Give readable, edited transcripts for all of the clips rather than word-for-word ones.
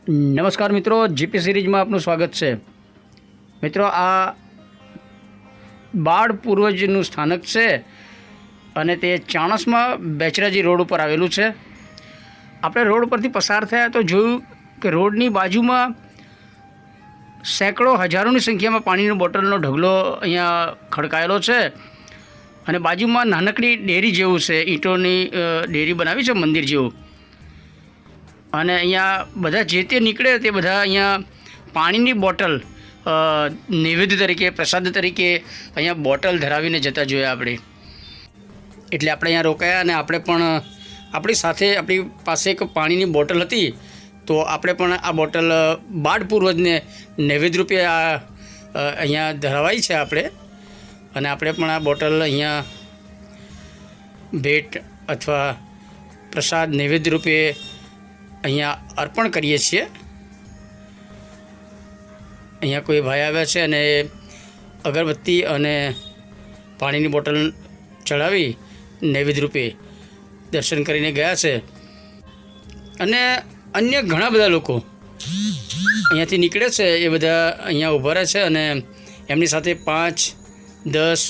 નમસ્કાર મિત્રો, જીપી સિરીઝમાં આપનું સ્વાગત છે। મિત્રો, આ બાળ પૂર્વજનું સ્થાનક છે અને તે ચાણસમાં બેચરાજી રોડ ઉપર આવેલું છે। આપણે રોડ પરથી પસાર થયા તો જોયું કે રોડની બાજુમાં સેંકડો હજારોની સંખ્યામાં પાણીની બોટલનો ઢગલો અહીંયા ખડકાયેલો છે અને બાજુમાં નાનકડી ડેરી જેવું છે, ઈંટોની ડેરી બનાવી છે મંદિર જેવું। અને અહીંયા બધા જે તે નીકળે તે બધા અહીંયા પાણીની બોટલ નૈવેદ્ય તરીકે, પ્રસાદ તરીકે અહીંયા બોટલ ધરાવીને જતા જોયા આપણે। એટલે આપણે અહીંયા રોકાયા અને આપણે પણ આપણી સાથે આપણી પાસે એક પાણીની બોટલ હતી, તો આપણે પણ આ બોટલ બાળ પૂર્વજને નૈવેદ્ય રૂપે અહીંયા ધરાવાઈ છે આપણે, અને આપણે પણ આ બોટલ અહીંયા ભેટ અથવા પ્રસાદ નૈવેદ્ય રૂપે અહીંયા અર્પણ કરીએ છીએ। અહીંયા કોઈ ભાઈ આવ્યા છે અને અગરબત્તી અને પાણીની બોટલ ચડાવી નૈવેદ્ય રૂપે દર્શન કરીને ગયા છે। અને અન્ય ઘણા બધા લોકો અહીંયાથી નીકળે છે, એ બધા અહીંયા ઊભા રહે છે અને એમની સાથે 5-10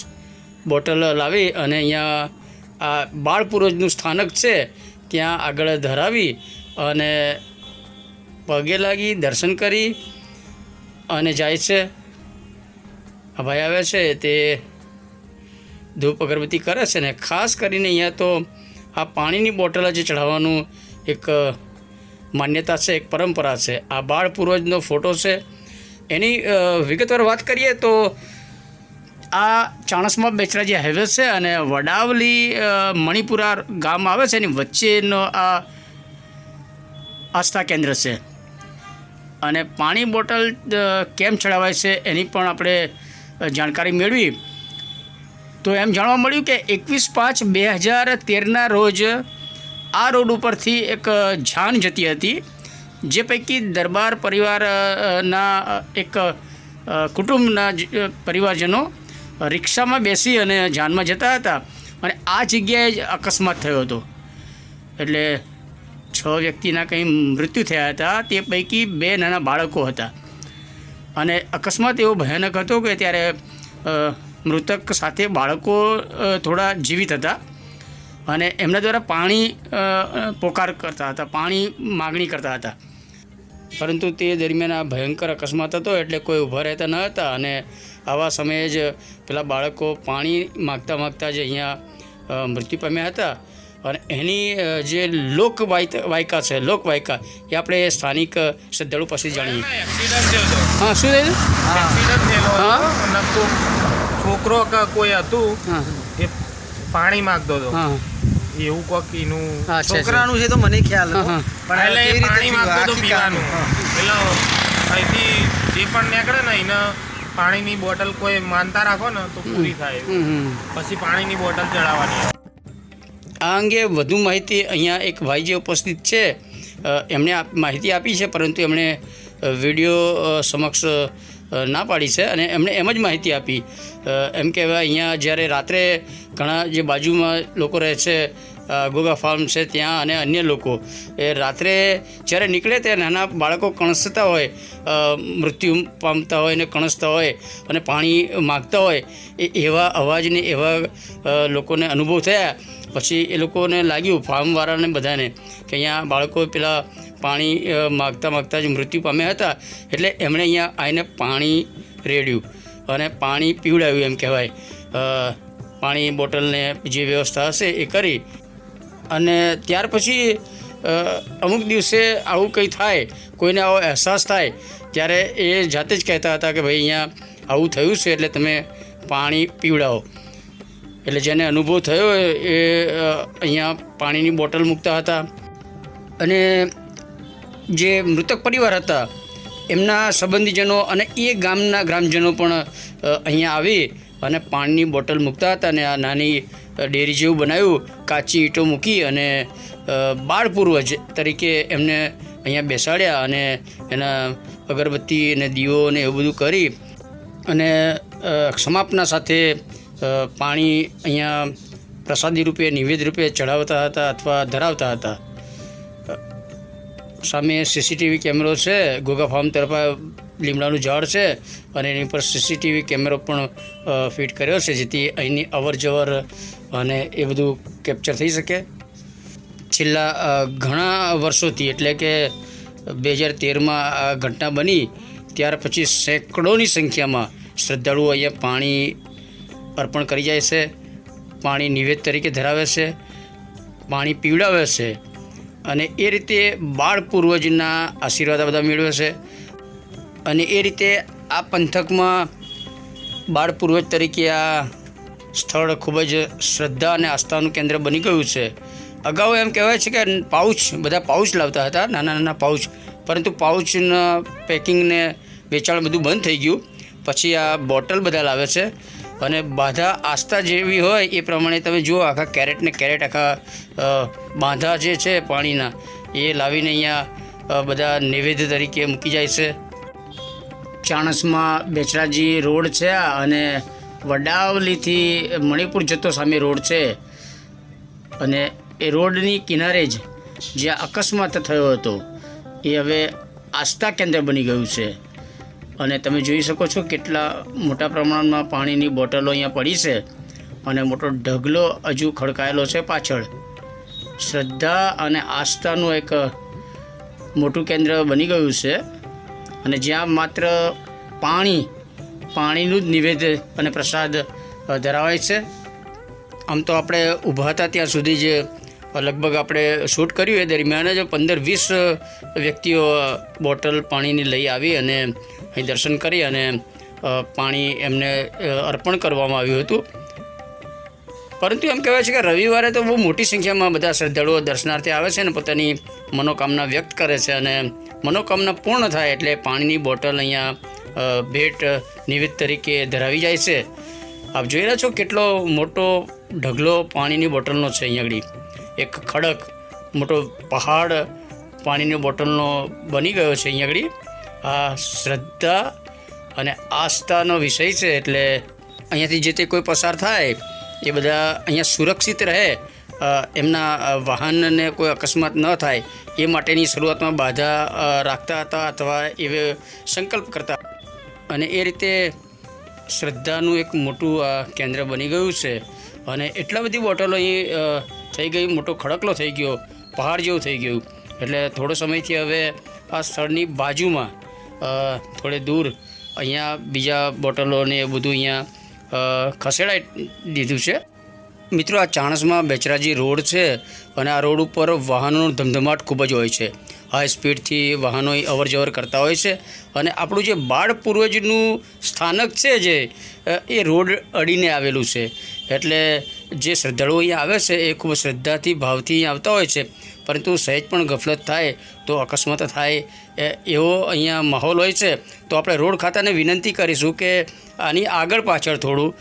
બોટલ લાવી અને અહીંયા આ બાળ પૂર્વજનું સ્થાનક છે ત્યાં આગળ ધરાવી અને પગે લાગી દર્શન કરી અને જાય છે। આ ભાઈ આવે છે તે ધૂપ અગરબત્તી કરે છે ને ખાસ કરીને અહીંયા તો આ પાણીની બોટલ જ ચઢાવવાનું એક માન્યતા છે, એક પરંપરા છે। આ બાળ પૂર્વજનો ફોટો છે। એની વિગતવાર વાત કરીએ તો આ ચાણસમાં બેચરાજી હાઈવે છે અને વડાવલી મણિપુરા ગામ આવે છે, એની વચ્ચેનો આ આસ્થા કેન્દ્ર છે। અને પાણી બોટલ કેમ ચડાવાય છે એની પણ આપણે જાણકારી મેળવી તો એમ જાણવા મળ્યું કે 21/5/2013ના રોજ આ રોડ ઉપરથી એક જાન જતી હતી, જે પૈકી દરબાર પરિવારના એક કુટુંબના પરિવારજનો રિક્ષામાં બેસી અને જાનમાં જતા હતા અને આ જગ્યાએ જ અકસ્માત થયો હતો। એટલે 6 વ્યક્તિના કંઈ મૃત્યુ થયા હતા, તે પૈકી 2 નાના બાળકો હતા। અને અકસ્માત એવો ભયાનક હતો કે ત્યારે મૃતક સાથે બાળકો થોડા જીવિત હતા અને એમના દ્વારા પાણી પોકાર કરતા હતા, પાણી માગણી કરતા હતા, પરંતુ તે દરમિયાન આ ભયંકર અકસ્માત હતો એટલે કોઈ ઊભા રહેતા ન હતા અને આવા સમયે જ પેલા બાળકો પાણી માગતા જ અહીંયા મૃત્યુ પામ્યા હતા। અને એની જે લોકવાયકા છે, લોકવાયકા એ આપણે સ્થાનિક શ્રદ્ધાળુ પાસેથી જાણીએ। હા, શું થયું? છોકરો કે કોઈ હતું એ પાણી માંગતો હતો, એવું કોક એનું છોકરાનું છે તો મને ખ્યાલ હતો, પણ એટલે પાણી માંગતો હતો પીવાનું, એટલે અહીંથી જે પણ નીકળે ને એને પાણીની બોટલ કોઈ માનતા રાખો ને તો પૂરી થાય, પછી પાણીની બોટલ ચડાવવાની। આ અંગે વધુ માહિતી અહીંયા એક ભાઈ જે ઉપસ્થિત છે એમણે માહિતી આપી છે, પરંતુ એમણે વિડીયો સમક્ષ ના પાડી છે અને એમણે એમ જ માહિતી આપી। એમ કહેવાય અહીંયા જ્યારે રાત્રે ઘણા જે બાજુમાં લોકો રહે છે, ગોગા ફાર્મ છે ત્યાં, અને અન્ય લોકો એ રાત્રે જ્યારે નીકળે ત્યારે નાના બાળકો કણસતા હોય, મૃત્યુ પામતા હોય ને કણસતા હોય અને પાણી માગતા હોય, એવા અવાજને એવા લોકોને અનુભવ થયા। પછી એ લોકોને લાગ્યું, ફાર્મવાળાને બધાને, કે અહીંયા બાળકો પેલા પાણી માગતા જ મૃત્યુ પામ્યા હતા, એટલે એમણે અહીંયા આવીને પાણી રેડ્યું અને પાણી પીવડાવ્યું એમ કહેવાય। પાણી બોટલને જે વ્યવસ્થા હશે એ કરી અને ત્યાર પછી અમુક દિવસે આવું કંઈ થાય, કોઈને આવો અહેસાસ થાય ત્યારે એ જાતે જ કહેતા હતા કે ભાઈ અહીંયા આવું થયું છે એટલે તમે પાણી પીવડાવો। એટલે જેને અનુભવ થયો એ અહીંયા પાણીની બોટલ મૂકતા હતા અને જે મૃતક પરિવાર હતા એમના સંબંધીજનો અને એ ગામના ગ્રામજનો પણ અહીંયા આવી અને પાણીની બોટલ મૂકતા હતા અને આ નાની ડેરી જેવું બનાવ્યું, કાચી ઈંટો મૂકી અને બાળ પૂર્વજ તરીકે એમને અહીંયા બેસાડ્યા અને એના અગરબત્તી અને દીવો ને એવું બધું કરી અને સમાપના સાથે પાણી અહીંયા પ્રસાદી રૂપે, નૈવેદ્ય રૂપે ચડાવતા હતા અથવા ધરાવતા હતા। સામે સીસીટીવી કેમેરો છે, ઘોઘા ફાર્મ તરફ લીમડાનું ઝાડ છે અને એની પર સીસીટીવી કેમેરો પણ ફિટ કર્યો છે, જેથી અહીંની અવર જવર અને એ બધું કેપ્ચર થઈ શકે. છેલ્લા ઘણા વર્ષોથી એટલે કે 2013માં આ ઘટના બની ત્યાર પછી સેંકડોની સંખ્યામાં શ્રદ્ધાળુઓ અહીંયા પાણી અર્પણ કરી જાય છે, પાણી નિવેદ તરીકે ધરાવે છે, પાણી પીવડાવે છે અને એ રીતે બાળ પૂર્વજના આશીર્વાદ બધા મેળવે છે. અને એ રીતે આ પંથકમાં બાળ પૂર્વજ તરીકે આ સ્થળ ખૂબ જ શ્રદ્ધા અને આસ્થાનું કેન્દ્ર બની ગયું છે. અગાઉ એમ કહેવાય છે કે બધા પાઉચ લાવતા હતા, નાના નાના પાઉચ, પરંતુ પાઉચના પેકિંગને વેચાણ બધું બંધ થઈ ગયું. પછી આ બોટલ બધા લાવે છે અને બાધા આસ્થા જેવી હોય એ પ્રમાણે તમે જુઓ આખા કેરેટને કેરેટ આખા બાંધા જે છે પાણીના એ લાવીને અહીંયા બધા નૈવેદ્ય તરીકે મૂકી જાય છે. ચાણસમાં બેચરાજી રોડ છે અને વડાવલીથી મણિપુર જતો સામે રોડ છે અને એ રોડની કિનારે જ જ્યાં અકસ્માત થયો હતો એ હવે આસ્થા કેન્દ્ર બની ગયું છે. અને તમે જોઈ શકો છો કેટલા મોટા પ્રમાણમાં પાણીની બોટલો અહીંયા પડી છે અને મોટો ઢગલો હજુ ખડકાયેલો છે પાછળ. શ્રદ્ધા અને આસ્થાનું એક મોટું કેન્દ્ર બની ગયું છે અને જ્યાં માત્ર પાણીનું જ નિવેદ અને પ્રસાદ ધરાવાય છે. આમ તો આપણે ઊભા હતા ત્યાં સુધી જ લગભગ આપણે શૂટ કર્યું એ દરમિયાન જ 15-20 વ્યક્તિઓ બોટલ પાણીની લઈ આવી અને અહીં દર્શન કરી અને પાણી એમને અર્પણ કરવામાં આવ્યું હતું. પરંતુ એમ કહેવાય છે કે રવિવારે તો બહુ મોટી સંખ્યામાં બધા શ્રદ્ધાળુઓ દર્શનાર્થે આવે છે અને પોતાની મનોકામના વ્યક્ત કરે છે અને મનોકામના પૂર્ણ થાય એટલે પાણીની બોટલ અહીંયા ભેટ નિવેદ તરીકે ધરાવી જાય છે. આપ જોઈ રહ્યા છો કેટલો મોટો ઢગલો પાણીની બોટલનો છે. અહીંયા આગળ એક ખડક મોટો પહાડ પાણીની બોટલનો બની ગયો છે. અહીંયા આગળ આ શ્રદ્ધા અને આસ્થાનો વિષય છે એટલે અહીંયાથી જે તે કોઈ પસાર થાય એ બધા અહીંયા સુરક્ષિત રહે, એમના વાહનને કોઈ અકસ્માત ન થાય એ માટેની શરૂઆતમાં બાધા રાખતા હતા અથવા એવે સંકલ્પ કરતા. અને એ રીતે શ્રદ્ધાનું એક મોટું આ કેન્દ્ર બની ગયું છે અને એટલા બધી બોટલો અહીં થઈ ગઈ, મોટો ખડકલો થઈ ગયો, પહાડ જેવું થઈ ગયું. એટલે થોડો સમયથી હવે આ સ્થળની બાજુમાં થોડે દૂર અહીંયા બીજા બોટલોને એ બધું અહીંયા ખસેડાઈ દીધું છે. મિત્રો, આ ચાણસમાં બેચરાજી રોડ છે અને આ રોડ ઉપર વાહનોનો ધમધમાટ ખૂબ જ હોય છે. હાઈ સ્પીડથી વાહનો અવર જવર કરતા હોય છે અને આપણું જે બાળ પૂર્વજનું સ્થાનક છે જે એ રોડ અડીને આવેલું છે. એટલે જે શ્રદ્ધાળુઓ અહીંયા આવે છે એ ખૂબ શ્રદ્ધાથી ભાવથી અહીંયા આવતા હોય છે, પરંતુ સહેજ પણ ગફલત થાય તો અકસ્માત થાય એવો અહીંયા માહોલ હોય છે. તો આપણે રોડ ખાતાને વિનંતી કરીશું કે આની આગળ પાછળ થોડું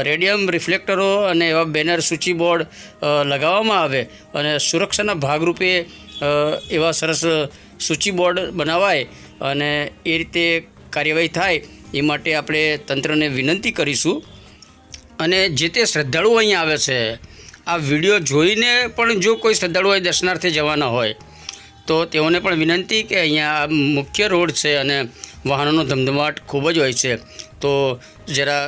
રેડિયમ રિફ્લેક્ટરો અને એવા બેનર સૂચિ બોર્ડ લગાવવામાં આવે અને સુરક્ષાના ભાગરૂપે એવા સરસ સૂચિ બોર્ડ બનાવાય અને એ રીતે કાર્યવાહી થાય એ માટે આપણે તંત્રને વિનંતી કરીશું. અને જે તે શ્રદ્ધાળુઓ અહીંયા આવે છે આ વિડીયો જોઈને પણ જો કોઈ શ્રદ્ધાળુઓ દર્શનાર્થે જવાના હોય તો તેઓને પણ વિનંતી કે અહીંયા મુખ્ય રોડ છે અને વાહનોનો ધમધમાટ ખૂબ જ હોય છે, તો જરા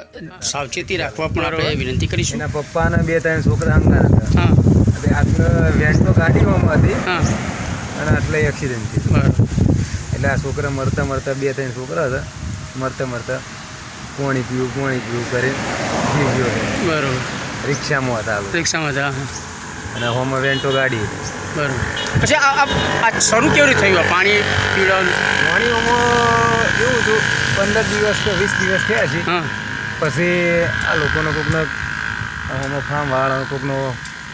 સાવચેતી રાખવા પણ આપણે વિનંતી કરીશું. એના પપ્પાના 2-3 છોકરા અંગાર હતા. હા, એટલે આટલે વેન તો ગાડીમાં હતી હા, અને આટલે એક્સિડન્ટ થયું. બરાબર. એટલે આ છોકરા મરતા 2-3 છોકરા હતા, મરતા પાણી પીવું કરીને જીવ ગયો છે. બરાબર. રિક્ષામાં હતા આ રિક્ષામાં હતા. હા, અને હોમાં વેન્ટો ગાડી હતી. બરાબર. પછી આ શરૂ કેવી રીતે થયું આ પાણી પીવાનું? પાણી હોમાં એવું હતું 15 દિવસ કે 20 દિવસ થયા છે. હા, પછી આ લોકોનો કોઈકનો હોમાં ફાર્મવાળાનો કોઈકનો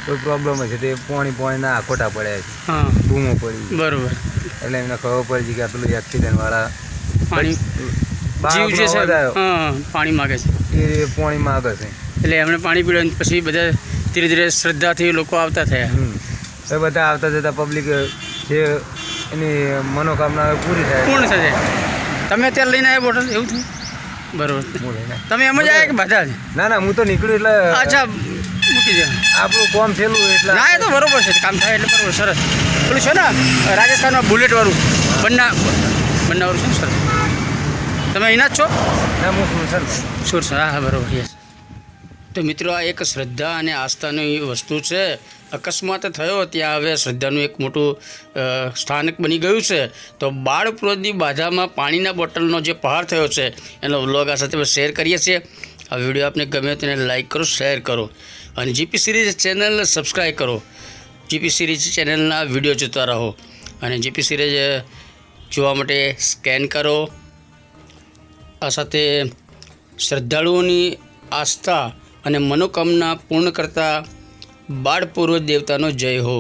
કોઈ પ્રોબ્લેમ છે તે પાણીના ખોટા પડ્યા છે, હા, બૂમો પડી. બરોબર. એટલે એમને ખબર પડી કે આ પેલું એક્સિડન્ટવાળા પાણી જીવ જે છે હા પાણી માગે છે એ પાણી માગે છે. એટલે એમણે પાણી પીડ્યું પછી બધા ધીરે ધીરે શ્રદ્ધાથી લોકો આવતા થયા. એ બધા આવતા જતા પબ્લિક જે એની મનોકામના પૂરી થાય પૂર્ણ થશે. તમે અત્યારે લઈને આવ્યા બોટલ એવું થયું? બરોબર. તમે એમ જ આવ્યા કે બધા જ? ના હું તો નીકળ્યું એટલે અચ્છા મૂકી દે આપણું કામ થયેલું એટલે ના એ તો બરોબર છે, કામ થાય એટલે બરોબર સરસ. પેલું છે ને રાજસ્થાનમાં બુલેટવાળું બનાવાળું છે ને સર? તમે અહીંના જ છો? ના હું સુનસન સુરસર, હા બરાબર, યસ. તો મિત્રો આ એક શ્રદ્ધા અને આસ્થાની વસ્તુ છે. અકસ્માત થયો ત્યાં હવે શ્રદ્ધાનું એક મોટું સ્થાનક બની ગયું છે. તો બાળપ્રોદની બાધામાં પાણીના બોટલનો જે પહાડ થયો છે એનો વ્લોગ આ સાથે શેર કરીએ છીએ. આ વિડીયો આપને ગમે તેને લાઈક કરો, શેર કરો અને જીપી સિરીઝ ચેનલ સબસ્ક્રાઈબ કરો. જીપી સિરીઝ ચેનલના વિડીયો જોતા રહો અને જીપી સિરીઝ જોવા માટે સ્કેન કરો. આ સાથે શ્રદ્ધાળુઓની આસ્થા અને મનોકામના પૂર્ણ કરતા બાળપૂર્વ દેવતાનો જય હો.